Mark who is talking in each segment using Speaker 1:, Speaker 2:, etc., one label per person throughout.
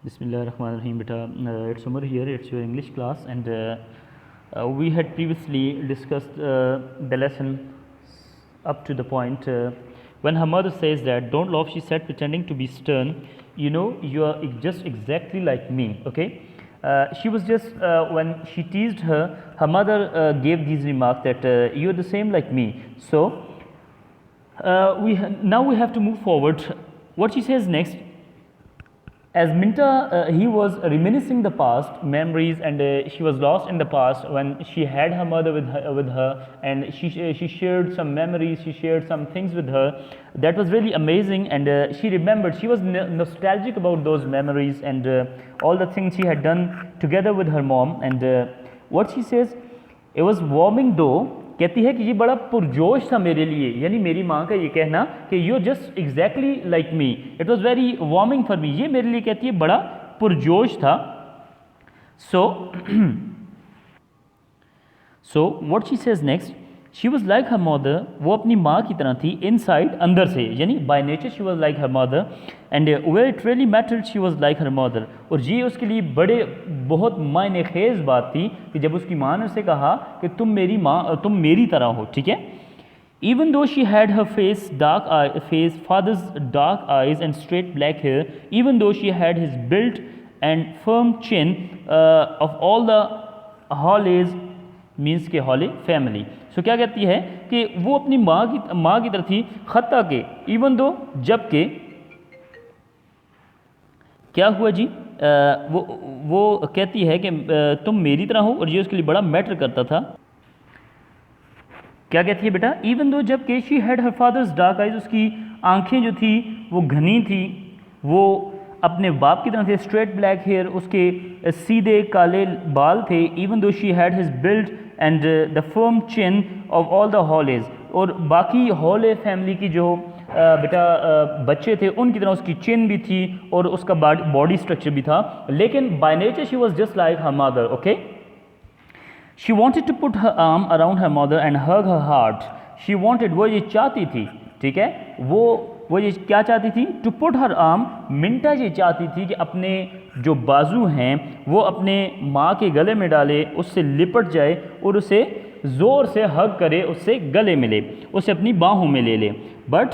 Speaker 1: Bismillahirrahmanirrahim, beta. It's Umar here. It's your English class, and we had previously discussed the lesson up to the point when her mother says that, "Don't laugh," she said, pretending to be stern. You know, you are just exactly like me. Okay. She was just when she teased her, her mother gave these remarks that you're the same like me. So now we have to move forward. What she says next, as Minta, he was reminiscing the past memories, and she was lost in the past when she had her mother with her, and she shared some memories, she shared some things with her that was really amazing, and she remembered, she was nostalgic about those memories and all the things she had done together with her mom. And what she says, it was warming though, कहती है कि ये बड़ा पुरजोश था मेरे लिए, यानी मेरी माँ का ये कहना कि you just exactly like me, it was very warming for me, ये मेरे लिए कहती है बड़ा पुरजोश था. So what she says next, she was like her mother, वो अपनी माँ की तरह थी, इनसाइड अंदर से, यानी by nature she was like her mother, and where it really mattered she was like her mother. और ये उसके लिए बहुत मायने खेज बात थी कि जब उसकी माँ ने उसे कहा कि तुम मेरी तरह हो. ठीक है. Even though she had her father's dark eyes and straight black hair, even though she had his built and firm chin, of all the Hawleys, means के हॉले फैमिली. सो क्या कहती है कि वो अपनी माँ की तरह थी, खत्ता के, इवन दो, जबकि क्या हुआ जी, वो कहती है कि तुम मेरी तरह हो, और ये उसके लिए बड़ा मैटर करता था. क्या कहती है बेटा, इवन दो, जबकि she had her father's dark eyes, उसकी आंखें जो थी वो घनी थी, वो अपने बाप की तरह थे, स्ट्रेट ब्लैक हेयर, उसके सीधे काले बाल थे. Even though she had his build and the firm chin of all the haulage, और बाकी हॉले फैमिली की जो बेटा बच्चे थे उनकी तरह उसकी चिन भी थी और उसका बॉडी स्ट्रक्चर भी था, लेकिन by nature she was just like her mother. Okay. She wanted to put her arm around her mother and hug her heart. She wanted, वो ये चाहती थी, ठीक है, वो ये क्या चाहती थी, टू पुट हर आर्म, मिंटा ये चाहती थी कि अपने जो बाजू हैं वो अपने माँ के गले में डाले, उससे लिपट जाए और उसे ज़ोर से हग करे, उससे गले मिले, उसे अपनी बाहों में ले ले. बट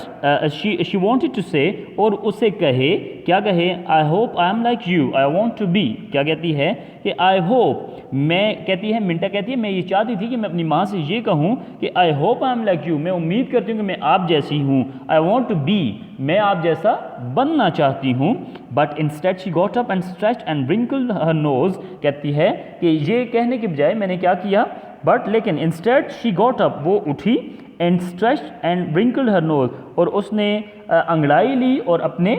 Speaker 1: शी वॉन्टेड टू से, और उसे कहे, क्या कहे, I hope I am like you, I want to be. क्या कहती है कि आई होप, मैं कहती है, मिंटा कहती है, मैं ये चाहती थी कि मैं अपनी माँ से ये कहूँ कि आई hope I am like you, मैं उम्मीद करती हूँ कि मैं आप जैसी हूँ. आई वॉन्ट टू बी, मैं आप जैसा बनना चाहती हूँ. But instead she got up and stretched and wrinkled her nose. कहती है कि ये कहने के बजाय मैंने क्या किया, बट लेकिन इंस्टेड शी गॉट अप, वो उठी, and stretched and wrinkled her nose, और उसने अंगड़ाई ली और अपने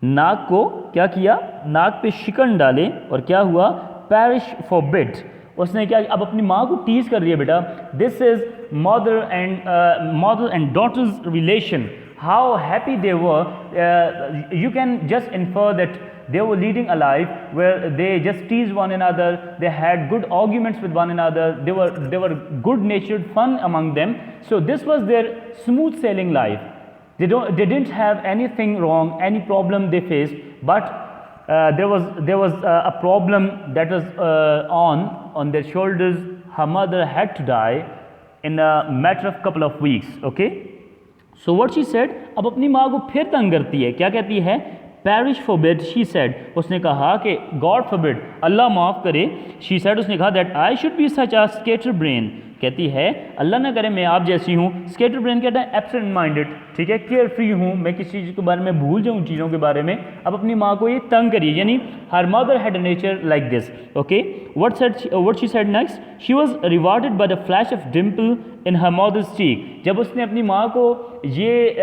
Speaker 1: नाक को क्या किया, नाक पे शिकन डाले, और क्या हुआ, पैरिश फॉरबिड. उसने क्या, अब अपनी माँ को टीज कर रही है बेटा. This is mother and daughters relation, how happy they were. You can just infer that they were leading a life where they just teased one another, they had good arguments with one another, they were good natured fun among them. So this was their smooth sailing life. They didn't have anything wrong, any problem they faced, but there was a problem that was on their shoulders. Her mother had to die in a matter of couple of weeks. Okay. So what she said, अब अपनी माँ को फिर तंग करती है. क्या कहती है, पैरिश फॉरबिड, शी सेड, उसने कहा कि गॉड फॉरबिड, अल्लाह माफ़ करे. शी सेड, उसने कहा that I should be such a skater brain. कहती है, अल्लाह ना करे मैं आप जैसी हूँ. स्केटर ब्रेन कहता है एब्सेंट माइंडेड, ठीक है, केयर फ्री हूँ, मैं किसी चीज़ के बारे में भूल जाऊँ चीज़ों के बारे में. अब अपनी माँ को ये तंग करिए, यानी her mother had a nature like this. Okay. What she said next, she was rewarded by the flash of dimple in her mother's cheek. जब उसने अपनी माँ को ये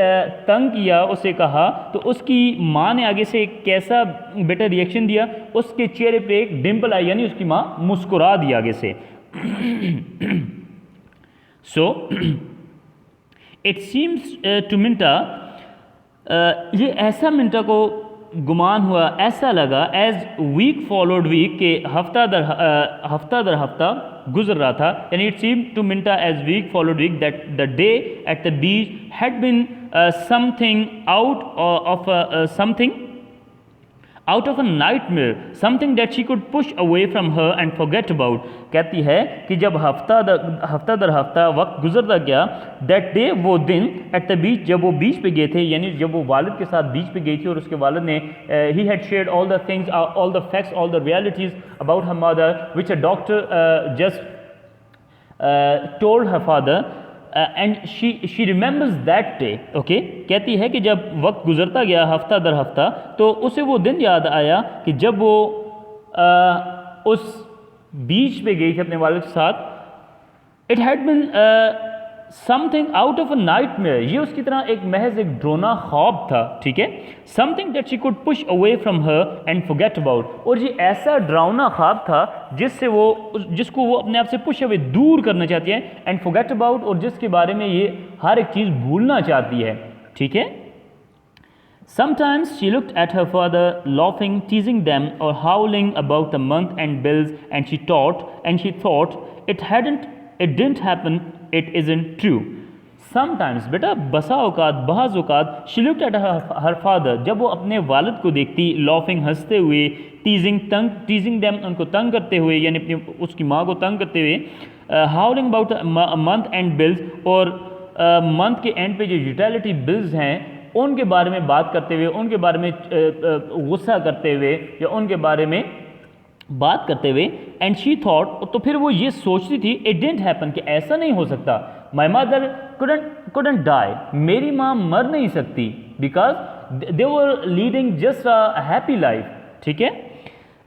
Speaker 1: तंग किया, उसे कहा, तो उसकी माँ ने आगे से कैसा बेटा रिएक्शन दिया, उसके चेहरे पे एक डिम्पल आई, यानी उसकी माँ मुस्कुरा दी आगे से. सो इट सीम्स टू मिंटा, ये ऐसा मिंटा को गुमान हुआ, ऐसा लगा, एज वीक फॉलोड वीक, के हफ्ता दर हफ्ता गुजर रहा था. यानी it seem to Minta as week followed week, that the day at the beach had been something out of something out of a nightmare, something that she could push away from her and forget about. कहती है कि जब हफ्ता दर हफ्ता वक्त गुजरता गया, that day, वो दिन, एट द बीच, जब वो बीच पे गए थे, यानी जब वो वालिद के साथ बीच पे गई थी और उसके वालिद ने he had shared all the things, all the facts, all the realities about her mother which a doctor just told her father, and she remembers that day, okay। कहती है कि जब वक्त गुजरता गया हफ्ता दर हफ्ता, तो उसे वो दिन याद आया कि जब वो उस बीच पे गई थी अपने वालिद के साथ। It had been something out of a nightmare, ये उसकी तरह एक महज एक ड्रोना ख्वाब था, ठीक है। Something that she could push away from her and forget about, और ये ऐसा डरावना ख्वाब था जिसको वो अपने आप से पुश अवे, दूर करना चाहती है, एंड फॉरगेट अबाउट, और जिसके बारे में ये हर एक चीज़ भूलना चाहती है, ठीक है। Sometimes she looked at her father, laughing, teasing them, or howling about the month and bills, and she thought, it didn't happen, it isn't true. Sometimes, बेटा बसा औकात, बहाज़ औकात, she looked at her father, जब वो अपने वालिद को देखती, laughing, हंसते हुए, teasing them, उनको तंग करते हुए, यानी अपनी उसकी माँ को तंग करते हुए, howling about a month and bills, और मंथ के एंड पे जो यूटिलिटी बिल्स हैं उनके बारे में बात करते हुए, उनके बारे में गुस्सा करते हुए, या उनके बारे में बात करते हुए। एंड शी थॉट, तो फिर वो ये सोचती थी, इट डिडंट हैपन, कि ऐसा नहीं हो सकता। माई मदर कुडंट डाई, मेरी माँ मर नहीं सकती, because they were leading just a happy life, ठीक है।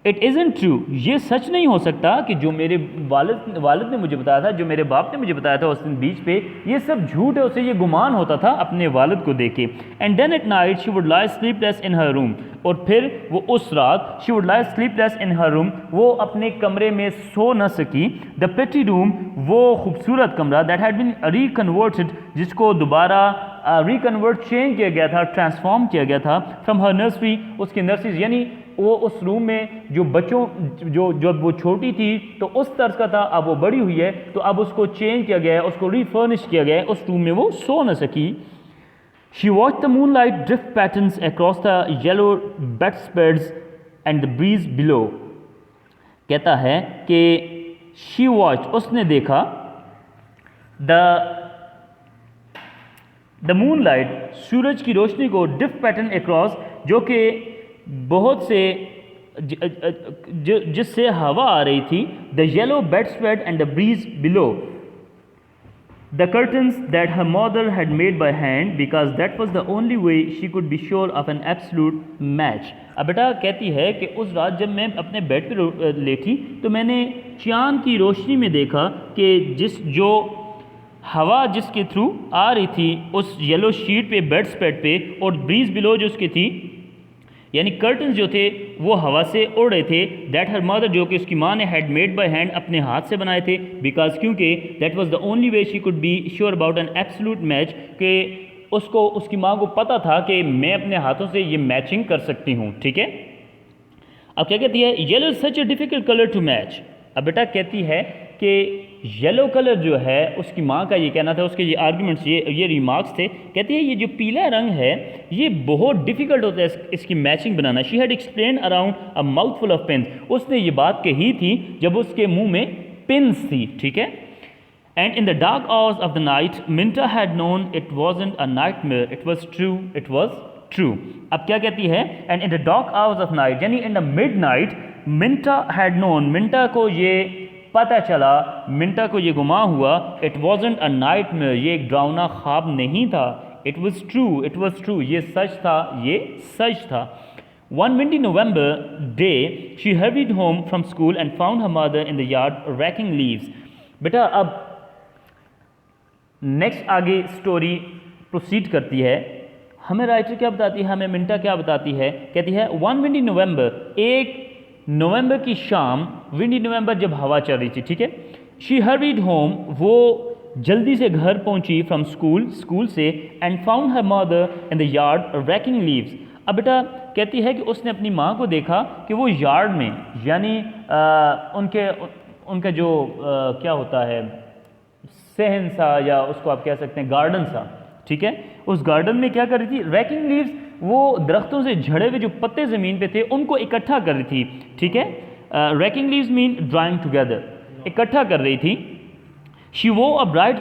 Speaker 1: इट इज़न्ट ट्रू, ये सच नहीं हो सकता कि जो मेरे वालिद ने मुझे बताया था, जो मेरे बाप ने मुझे बताया था उस दिन बीच पे, ये सब झूठ है। उसे ये गुमान होता था अपने वालिद को देख के। And then at night she would lie sleepless in her room, और फिर वो उस रात she would lie sleepless in her room, वो अपने कमरे में सो न सकी। द प्रिटी रूम, वो खूबसूरत कमरा, दैट हैड बीन रिकन्वर्टेड, जिसको दोबारा चेंज किया गया था, ट्रांसफॉर्म किया गया था, फ्रॉम हर नर्सरी, उसकी नर्सरीज, यानी वो उस रूम में जो बच्चों जब वो छोटी थी तो उस तर्ज का था, अब वो बड़ी हुई है तो अब उसको चेंज किया गया है, उसको रिफर्निश किया गया है, उस रूम में वो सो न सकी। She watch the moonlight drift patterns across the yellow bedspreads and the breeze below. कहता है कि शी वॉच, उसने देखा, द मूनलाइट, सूरज की रोशनी को, ड्रिफ्ट पैटर्न अक्रॉस, जो कि बहुत से जिससे हवा आ रही थी, the yellow bedspread and the breeze below, the curtains that her mother had made by hand, because that was the only way she could be sure of an absolute match. अब बेटा कहती है कि उस रात जब मैं अपने बेड पर लेटी तो मैंने चांद की रोशनी में देखा कि जो हवा जिसके थ्रू आ रही थी उस येलो शीट पे, बेडस्प्रेड पे, और ब्रीज बिलो जो उसकी थी, यानी कर्टन्स जो थे वो हवा से उड़ रहे थे। दैट हर मदर, जो कि उसकी माँ ने, हैड मेड बाय हैंड, अपने हाथ से बनाए थे, बिकॉज क्योंकि that was the only way she could be sure about an absolute match, कि उसको, उसकी माँ को पता था कि मैं अपने हाथों से ये मैचिंग कर सकती हूँ, ठीक है। अब क्या कहती है, yellow is such a difficult colour to match. अब बेटा कहती है कि येलो कलर जो है, उसकी माँ का ये कहना था, उसके ये आर्गूमेंट्स, ये रिमार्क्स थे। कहती है ये जो पीला रंग है ये बहुत डिफिकल्ट होता है इसकी मैचिंग बनाना। She had explain around a mouthful of pins, उसने ये बात कही थी जब उसके मुंह में पिन्स थी, ठीक है। And in the dark hours of the night Minta had known it wasn't a nightmare, it was true, it was true. अब क्या कहती है, and in the dark hours of night, यानी in the midnight, Minta had known, Minta को ये पता चला, मिंटा को ये गुमा हुआ, इट वॉजंट अ नाइटमेयर, ये एक डरावना ख्वाब नहीं था, it was true, it was true, ये सच था, ये सच था। One windy November day, she hurried home from school and found her mother in the yard racking leaves. बेटा अब नेक्स्ट आगे स्टोरी प्रोसीड करती है। हमें राइटर क्या बताती है, हमें मिंटा क्या बताती है। कहती है वन विंडी नवंबर, एक नवंबर की शाम, विंडी नवंबर जब हवा चल रही थी, ठीक है। शी हर्रीड होम, वो जल्दी से घर पहुंची, फ्रॉम स्कूल से, and found her mother in the yard ranking leaves. अब बेटा कहती है कि उसने अपनी माँ को देखा कि वो यार्ड में, यानी उनका जो क्या होता है, सहन सा, या उसको आप कह सकते हैं गार्डन सा, ठीक है, उस गार्डन में क्या कर रही थी, रैकिंग लीव्स, वो दरख्तों से झड़े हुए जो पत्ते ज़मीन पे थे उनको इकट्ठा कर रही थी, ठीक है। Ranking leaves mean drawing together, इकट्ठा कर रही थी। She wore a bright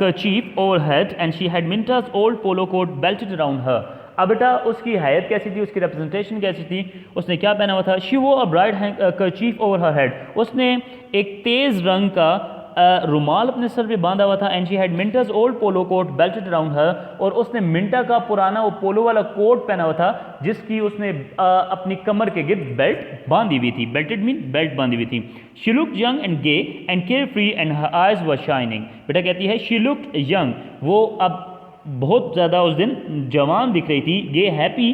Speaker 1: kerchief over her head and she had Minta's old polo coat belted around her. अब बेटा उसकी हैयत कैसी थी, उसकी रिप्रेजेंटेशन कैसी थी, उसने क्या पहना हुआ था। She wore a bright kerchief over her head. उसने एक तेज़ रंग का रुमाल अपने सर पे बांधा हुआ था। एंड शी हैड मिंटा's old polo coat belted around her, और उसने मिंटा का पुराना वो पोलो वाला कोट पहना हुआ था जिसकी उसने अपनी कमर के गिर्द बेल्ट बांधी हुई थी। बेल्टेड मीन बेल्ट बांधी हुई थी। She looked young and gay and carefree and her eyes were shining. बेटा कहती है शी लुक्ड यंग, वो अब बहुत ज़्यादा उस दिन जवान दिख रही थी। गे हैप्पी,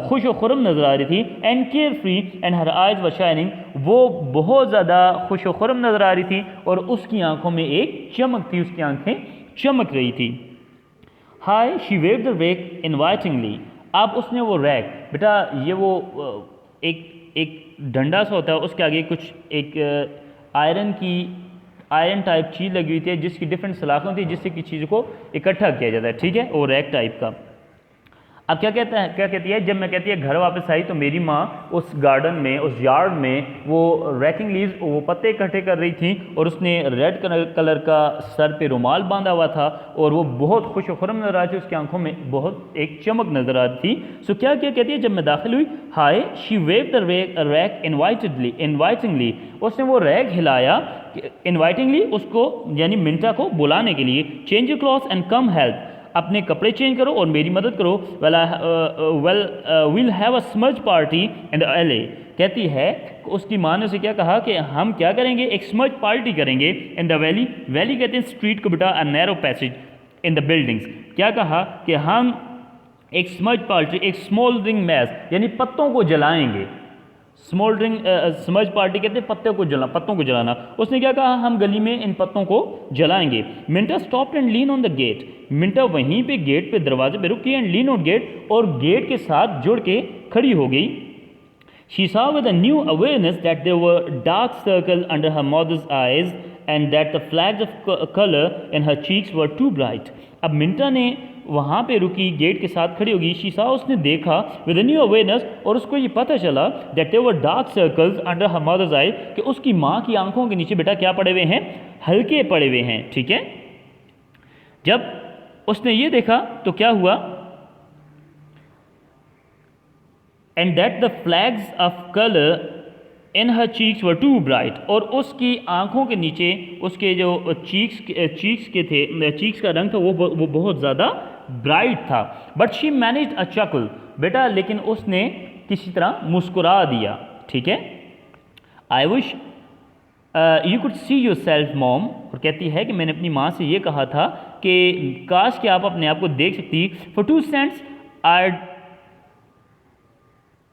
Speaker 1: खुश व खुरम नज़र आ रही थी। And care free and her eyes व शाइनिंग, वो बहुत ज़्यादा खुश व खुरम नज़र आ रही थी और उसकी आंखों में एक चमक थी, उसकी आंखें चमक रही थी। Hi she waved the rake invitingly. अब उसने वो रैक, बेटा ये वो एक डंडा सा होता है, उसके आगे कुछ एक आयरन टाइप चीज़ लगी हुई थी जिसकी डिफरेंट सलाखें थी जिससे कि चीज़ को इकट्ठा किया जाता है, ठीक है, वो रैक टाइप का। अब क्या कहती है, जब मैं कहती है घर वापस आई तो मेरी माँ उस गार्डन में, उस यार्ड में वो रैकिंग लीव्स, वो पत्ते इकट्ठे कर रही थी और उसने रेड कलर का सर पे रुमाल बांधा हुआ था और वो बहुत खुश खुरम नजर आ रही थी, उसकी आंखों में बहुत एक चमक नजर आ रही थी। सो क्या कहती है, जब मैं दाखिल हुई, hi she wave the rake invitingly, उसने वो रैक हिलाया इनवाइटिंगली, उसको यानी मिंटा को बुलाने के लिए। Change your clothes and come help, अपने कपड़े चेंज करो और मेरी मदद करो। Will have a smudge party in the alley. कहती है उसकी माँ ने उसे क्या कहा कि हम क्या करेंगे, एक स्मज पार्टी करेंगे इन द वैली। वैली कहते हैं स्ट्रीट को बेटा, a narrow passage in the buildings. क्या कहा कि हम एक स्मज पार्टी, एक स्मोल्डरिंग मैस यानी पत्तों को जलाएंगे। स्मज पार्टी कहते हैं पत्तों को जलाना। उसने क्या कहा, हम गली में इन पत्तों को जलाएंगे। Minta stopped and lean on the gate. Minta वहीं पे गेट पे, दरवाजे पे रुकी एंड लीन ऑन गेट, और गेट के साथ जुड़ के खड़ी हो गई। She saw with a new awareness that there were dark circles under her mother's eyes and that the flags of color in her cheeks were too bright. अब मिंटा ने वहाँ पे रुकी, गेट के साथ खड़ी होगी। शीशा उसने देखा विद अ न्यू अवेयरनेस, और उसको ये पता चला that there were dark circles under her mother's eye, कि उसकी माँ की आंखों के नीचे बेटा क्या पड़े हुए हैं, हल्के पड़े हुए हैं, ठीक है। जब उसने ये देखा तो क्या हुआ, and that the flags of colour in her cheeks were too bright, और उसकी आंखों के नीचे उसके जो चीक्स का रंग था वो बहुत ज़्यादा ब्राइट था। बट शी मैनेज्ड अ चकल, बेटा लेकिन उसने किसी तरह मुस्कुरा दिया, ठीक है। I wish you could see your self mom, और कहती है कि मैंने अपनी माँ से ये कहा था कि काश कि आप अपने आप को देख सकती। For 2 cents I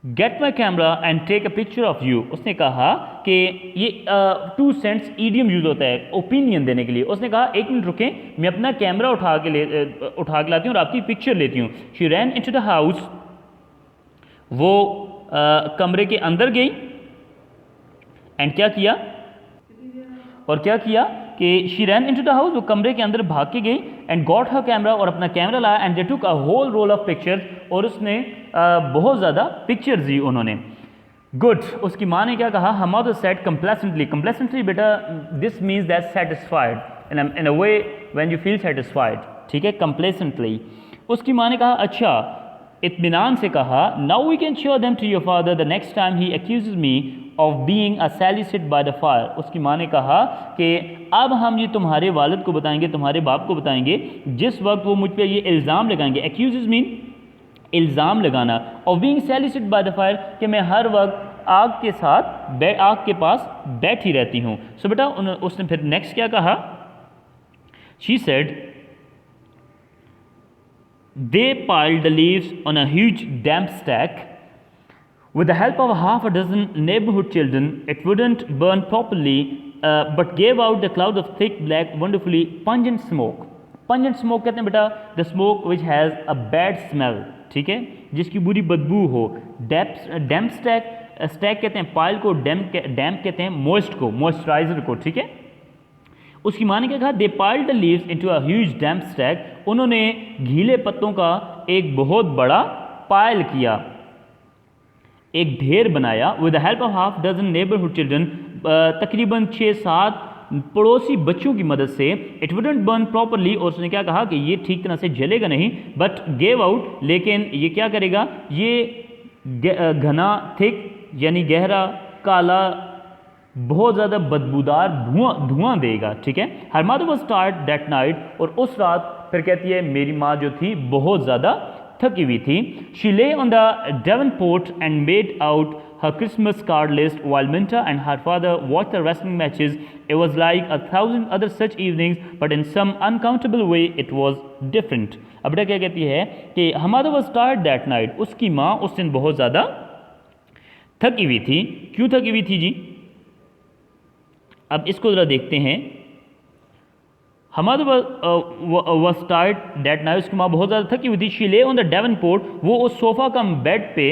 Speaker 1: get my camera and take a picture of you. उसने कहा कि ये 2 cents ईडियम यूज होता है ओपिनियन देने के लिए। उसने कहा 1 मिनट रुकें, मैं अपना कैमरा उठा के लाती हूँ और आपकी पिक्चर लेती हूँ। She ran into the house, वो कमरे के अंदर गई एंड क्या किया कि she ran into the house, वो कमरे के अंदर भाग के गई एंड गॉट हर कैमरा, और अपना कैमरा लाया and they took a whole roll of pictures, और उसने बहुत ज़्यादा पिक्चर्स दी उन्होंने। गुड, उसकी माँ ने क्या कहा, हम मदर सेड कंप्लेसेंटली बेटा this means that satisfied in a way when you feel satisfied, ठीक है, कंप्लेसेंटली। उसकी माँ ने कहा अच्छा, इत्मीनान से कहा, now we can sure them to your father the next time he accuses me of being a सैलिसिड बाय द फायर। उसकी माँ ने कहा कि अब हम ये तुम्हारे वालिद को बताएंगे, तुम्हारे बाप को बताएंगे, जिस वक्त वो मुझ पर ये इल्ज़ाम लगाएंगे। एक्यूजेस मीन इल्ज़ाम लगाना, ऑफ बीइंग सैलिसिड बाय द फायर, कि मैं हर वक्त आग के पास बैठी रहती हूँ। सो बेटा उसने फिर नेक्स्ट क्या कहा, she said they piled the leaves on a huge damp stack. With the help of half a dozen neighborhood children, it wouldn't burn properly, but gave out the cloud of thick, black, wonderfully pungent smoke. Pungent smoke कहते हैं बेटा the smoke which has a bad smell, ठीक है, जिसकी बुरी बदबू हो। damp stack कहते हैं पाइल को, damp कहते हैं moist को, मॉइस्चराइजर को, ठीक है। उसकी माँ ने क्या कहा, they piled the leaves into a huge damp stack, उन्होंने गीले पत्तों का एक बहुत बड़ा पाइल किया, एक ढेर बनाया। With the help of half dozen neighbourhood children, तकरीबन 6-7 पड़ोसी बच्चों की मदद से। इट वुडंट बर्न प्रॉपरली, और उसने क्या कहा कि ये ठीक तरह से जलेगा नहीं, बट गेव आउट, लेकिन ये क्या करेगा, ये घना थिक यानी गहरा काला बहुत ज़्यादा बदबूदार धुआं देगा, ठीक है। Her mother was tired that night, और उस रात फिर कहती है मेरी माँ जो थी बहुत ज़्यादा थकी हुई थी। शी ले on the Davenport and made out her Christmas card list while Minta and her father watched the wrestling matches. It was like 1,000 other such evenings, but in some uncountable way it was different. अब बेटा क्या कहती है कि her mother was tired that night, उसकी माँ उस दिन बहुत ज़्यादा थकी हुई थी। क्यों थकी हुई थी जी, अब इसको ज़रा देखते हैं। her mother was tired that night, उसकी माँ बहुत ज़्यादा थकी हुई थी। she lay on the Devonport, वो उस सोफ़ा कम बेड पे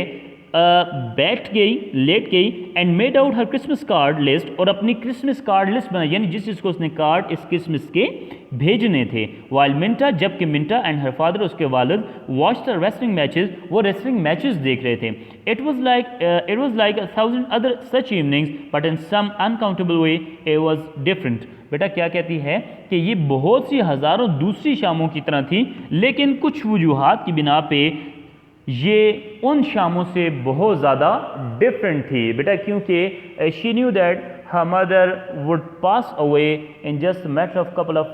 Speaker 1: बैठ गई, लेट गई। And made out her Christmas card list, और अपनी क्रिसमस कार्ड लिस्ट बनाई, यानी जिस जिसको उसने कार्ड इस क्रिसमस के भेजने थे। वाइल मिंटा, जबकि मिंटा एंड हर फादर, उसके वालिद, वॉच द रेसलिंग मैचेस, वो रेसलिंग मैचेस देख रहे थे। It was like 1,000 other such evenings, but in some uncountable way it was different. बेटा क्या कहती है कि ये बहुत सी हज़ारों दूसरी शामों की तरह थी, लेकिन कुछ वजूहात की बिना पे ये उन शामों से बहुत ज़्यादा डिफरेंट थी। बेटा क्योंकि she knew that her mother would pass away in just matter of couple of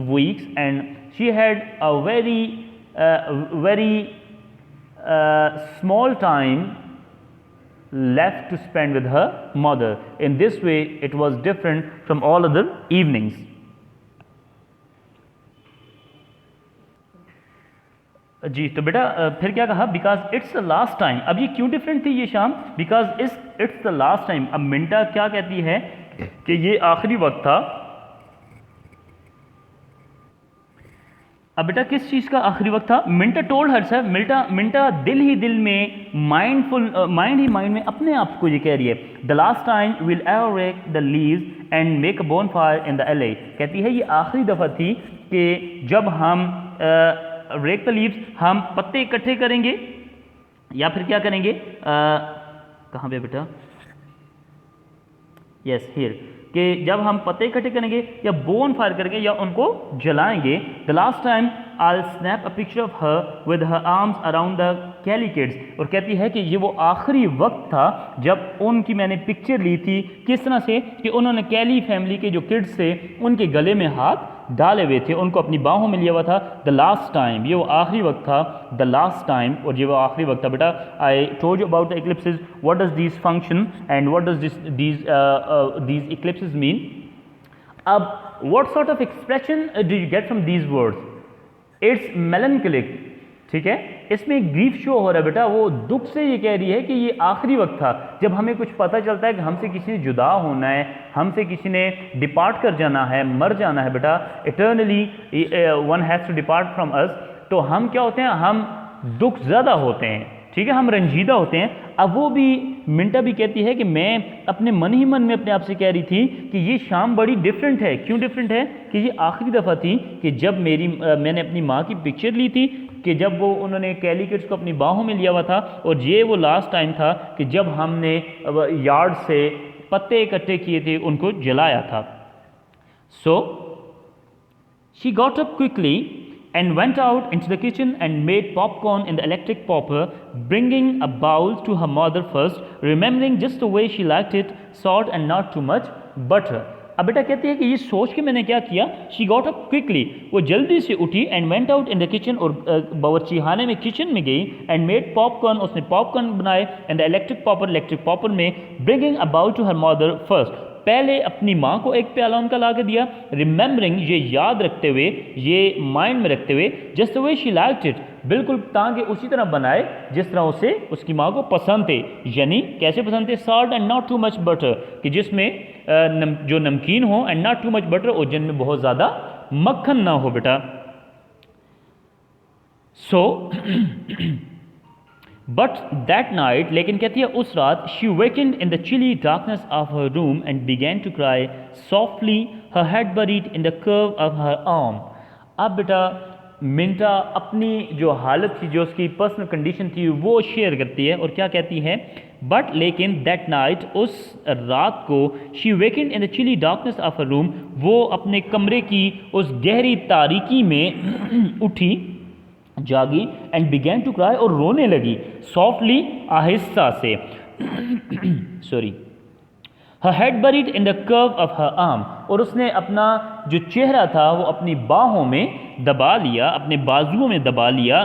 Speaker 1: weeks, and she had a very small time left to spend with her mother. In this way it was different from all other evenings. जी, तो बेटा फिर क्या कहा, because it's the last time. अब ये क्यों different थी ये शाम, because it's the last time. अब मिंटा क्या कहती है कि ये आखिरी वक्त था। अब बेटा किस चीज़ का आखिरी वक्त था, मिंटा टोल्ड हरसेल्फ, मिंटा दिल ही दिल में, माइंड ही माइंड में अपने आप को ये कह रही है, the last time will ever rake the leaves and make a bonfire in the alley. कहती है ये आखिरी दफ़ा थी कि जब हम रेक द लीव्स, हम पत्ते इकट्ठे करेंगे, या फिर क्या करेंगे, कहाँ पे बेटा, यस हियर, कि जब हम पत्ते इकट्ठे करेंगे या बोन फायर करेंगे या उनको जलाएंगे। The last time I snap a picture of her with her arms around the Kelly kids, और कहती है कि ये वो आखिरी वक्त था जब उनकी मैंने पिक्चर ली थी, किस तरह से कि उन्होंने कैली फैमिली के जो किड्स थे उनके गले में हाथ डाले हुए थे, उनको अपनी बाहों में लिया हुआ था। द लास्ट टाइम, ये वो आखिरी वक्त था, द लास्ट टाइम, और ये वो आखिरी वक्त था। बेटा I told you about the eclipses, what does these function and what does these eclipses mean. अब what sort of expression do you get from these words, it's melancholic, ठीक है, इसमें ग्रीफ शो हो रहा है बेटा, वो दुख से ये कह रही है कि ये आखिरी वक्त था जब हमें कुछ पता चलता है कि हमसे किसी ने जुदा होना है, हमसे किसी ने डिपार्ट कर जाना है, मर जाना है। बेटा eternally one has to depart from us, तो हम क्या होते हैं, हम दुख ज़्यादा होते हैं, ठीक है, हम रंजीदा होते हैं। अब वो भी मिंटा भी कहती है कि मैं अपने मन ही मन में अपने आप से कह रही थी कि ये शाम बड़ी डिफरेंट है। क्यों डिफरेंट है, कि ये आखिरी दफ़ा थी कि जब मैंने अपनी माँ की पिक्चर ली थी, कि जब वो उन्होंने कैली किड्स को अपनी बाहों में लिया हुआ था, और ये वो लास्ट टाइम था कि जब हमने यार्ड से पत्ते इकट्ठे किए थे, उनको जलाया था। So she got up quickly and went out into the kitchen and made popcorn in the electric popper, bringing a bowl to her mother first, remembering just the way she liked it, salt and not too much butter. अब बेटा कहती है कि ये सोच के मैंने क्या किया, शी गॉट अप क्विकली, वो जल्दी से उठी, and went out in the kitchen, और बावर्ची खाने में किचन में गई, एंड मेड पॉपकॉर्न, उसने पॉपकॉर्न बनाए, एंड द इलेक्ट्रिक पॉपर में, bringing a bowl to her mother first, पहले अपनी माँ को एक प्याला उनका ला के दिया, रिमेंबरिंग, ये याद रखते हुए, ये माइंड में रखते हुए, just the way she liked it, बिल्कुल ताकि उसी तरह बनाए जिस तरह उसे उसकी माँ को पसंद थे। यानी कैसे पसंद थे, salt and not too much butter, कि जिसमें जो नमकीन हो, and not too much butter, और जिनमें बहुत ज़्यादा मक्खन ना हो बेटा। सो बट दैट नाइट, लेकिन कहती है उस रात, she wakened in the chilly darkness of her room and began to cry softly her head buried in the curve of her arm. अब बेटा मिंटा अपनी जो हालत थी, जो उसकी पर्सनल कंडीशन थी, वो शेयर करती है और क्या कहती है, बट लेकिन दैट नाइट, उस रात को, she wakened in the chilly darkness of a room, वो अपने कमरे की उस गहरी तारीकी में उठी, जागी, एंड बिगैन टू क्राई, और रोने लगी, सॉफ्टली, आहिस्ता से, sorry, her head buried in the curve of her arm, और उसने अपना जो चेहरा था वो अपनी बाहों में दबा लिया, अपने बाजुओं में दबा लिया।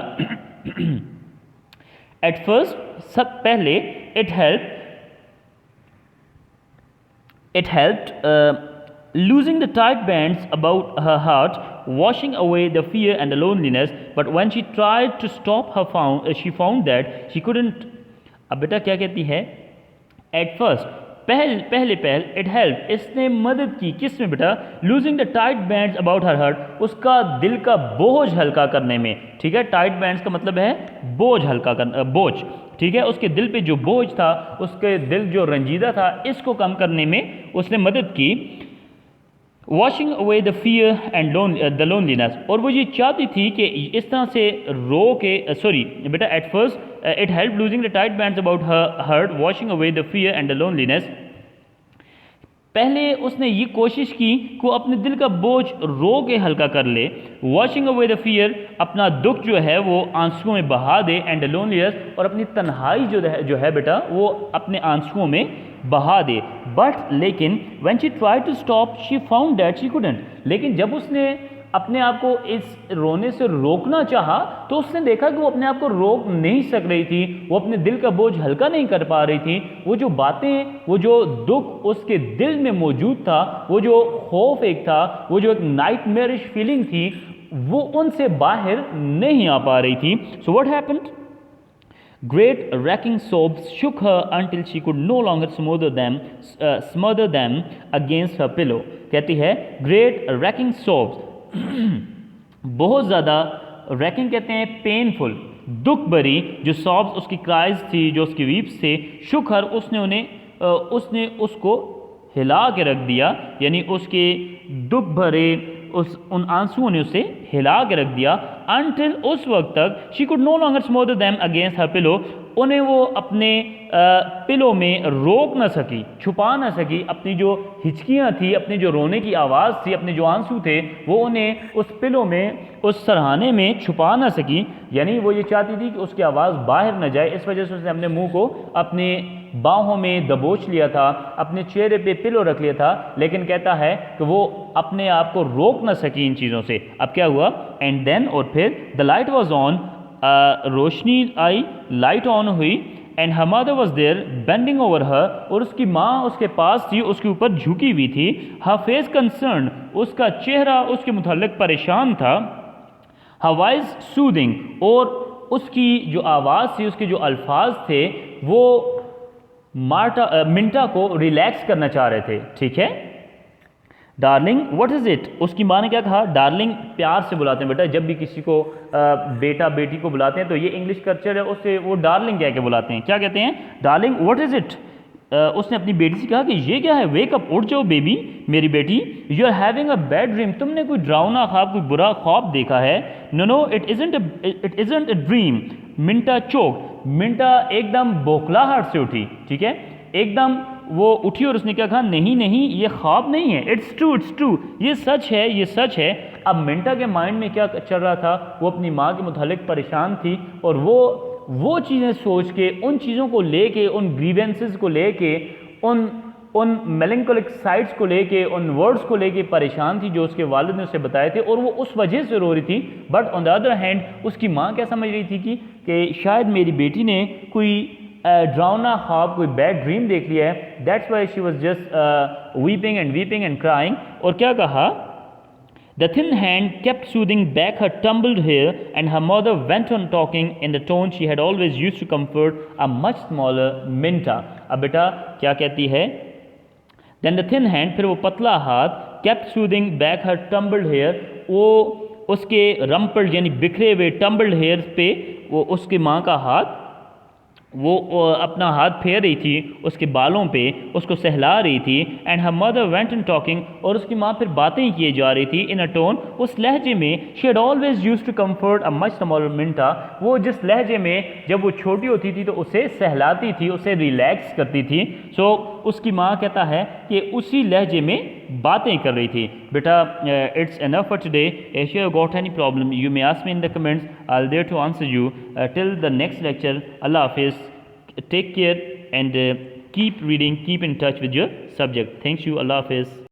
Speaker 1: At first, सब पहले it helped losing the tight bands about her heart, washing away the fear and the loneliness, but when she tried to stop she found that she couldn't. अब बेटा क्या कहती है, at first, पहले it help, इसने मदद की, किस में बेटा, losing the tight bands about her heart, उसका दिल का बोझ हल्का करने में, ठीक है, टाइट बैंड्स का मतलब है बोझ हल्का करना, बोझ, ठीक है, उसके दिल पे जो बोझ था, उसके दिल जो रंजीदा था, इसको कम करने में उसने मदद की, washing away the fear and the loneliness, और वो ये चाहती थी कि इस तरह से रो के, सॉरी बेटा, at first it help losing the tight bands about her heart, washing away the fear and the loneliness, पहले उसने ये कोशिश की कि वो अपने दिल का बोझ रो के हल्का कर ले, वॉशिंग अवे द फियर, अपना दुख जो है वो आंसुओं में बहा दे, एंड द लोनलीनेस, और अपनी तन्हाई जो है बेटा वो अपने आंसुओं में बहा दे, बट लेकिन when she try to stop she found that she couldn't, लेकिन जब उसने अपने आप को इस रोने से रोकना चाहा तो उसने देखा कि वो अपने आप को रोक नहीं सक रही थी, वो अपने दिल का बोझ हल्का नहीं कर पा रही थी, वो जो बातें, वो जो दुख उसके दिल में मौजूद था, वो जो खौफ एक था, वो जो एक नाइटमेरिश फीलिंग थी, वो उनसे बाहर नहीं आ पा रही थी। So what happened, Great racking sobs shook her until she could no longer smother them against her pillow. कहती है great racking sobs, बहुत ज़्यादा, रैकिंग कहते हैं पेनफुल, दुख भरी जो सॉब्स, उसकी क्राइज थी, जो उसकी वीप्स थे, शुक हर, उसने उसको हिला के रख दिया, यानी उसके दुख भरे उन आंसुओं ने उसे हिला के रख दिया, अनटिल, उस वक्त तक, she could no longer smother them against her pillow, उन्हें वो अपने पिलो में रोक ना सकी, छुपा ना सकी, अपनी जो हिचकियाँ थी, अपनी जो रोने की आवाज़ थी, अपने जो आंसू थे, वो उन्हें उस पिलो में, उस सरहाने में छुपा ना सकी, यानी वो ये चाहती थी कि उसकी आवाज़ बाहर न जाए, इस वजह से उसने अपने मुंह को अपने बाहों में दबोच लिया था, अपने चेहरे पे पिलो रख लिया था, लेकिन कहता है कि वो अपने आप को रोक ना सकी इन चीज़ों से। अब क्या हुआ, एंड देन, और फिर, द लाइट वॉज ऑन, रोशनी आई, लाइट ऑन हुई, and her mother was there bending over her, और उसकी माँ उसके पास थी, उसके ऊपर झुकी हुई थी, हर फेस कंसर्न, उसका चेहरा उसके मुताल्लिक परेशान था, हर वॉइस सूदिंग, और उसकी जो आवाज़ थी, उसके जो अल्फाज थे, वो मिंटा को रिलैक्स करना चाह रहे थे, ठीक है। डार्लिंग व्हाट इज़ इट, उसकी माँ ने क्या कहा, डार्लिंग प्यार से बुलाते हैं बेटा, जब भी किसी को बेटा बेटी को बुलाते हैं तो ये इंग्लिश कल्चर है, उससे वो डार्लिंग कह के बुलाते हैं, क्या कहते हैं, डार्लिंग व्हाट इज़ इट, उसने अपनी बेटी से कहा कि ये क्या है, वेक अप, उठ जाओ बेबी, मेरी बेटी, you are having a bad dream, तुमने कोई डरावना ख्वाब, कोई बुरा ख्वाब देखा है, no it isn't a dream, Minta choke, Minta एकदम बौखलाहट से उठी, ठीक है, एकदम वो उठी और उसने क्या कहा, नहीं नहीं ये ख्वाब नहीं है, इट्स ट्रू, ये सच है, ये सच है। अब मिंटा के माइंड में क्या चल रहा था, वो अपनी माँ के मुतालिक परेशान थी, और वो चीज़ें सोच के, उन चीज़ों को लेके, उन ग्रीवेंसेस को लेके, उन मेलंकोलिक साइड्स को लेके, उन वर्ड्स को लेके परेशान थी जो उसके वालिद ने उसे बताए थे, और वो उस वजह से रो रही थी। But on the other hand उसकी माँ क्या समझ रही थी कि शायद मेरी बेटी ने कोई ड्राउना ख्वाब, कोई बैड ड्रीम देख लिया है, that's why she was just weeping and crying. और क्या कहा, The thin hand kept soothing back her tumbled hair, and her mother went on talking in the tone she had always used to comfort a much smaller Minta. अब बेटा क्या कहती है, Then the thin hand, फिर वो पतला हाथ, kept soothing back her tumbled hair, वो उसके rumpled यानी बिखरे हुए tumbled hairs पे वो उसकी माँ का हाथ वो अपना हाथ फेर रही थी उसके बालों पे, उसको सहला रही थी। And her mother went and talking, और उसकी माँ फिर बातें किए जा रही थी इन अ टोन, उस लहजे में। She had always use to comfort a much smaller मिंटा, वो जिस लहजे में जब वो छोटी होती थी तो उसे सहलाती थी, उसे रिलैक्स करती थी। सो उसकी माँ कहता है कि उसी लहजे में बातें कर रही थी। बेटा it's enough for today, if you have got any problem you may ask me in the comments, I will there to answer you. Till the next lecture, Allah हाफिज़, take care and keep reading, keep in touch with your subject. Thanks you, Allah Hafiz.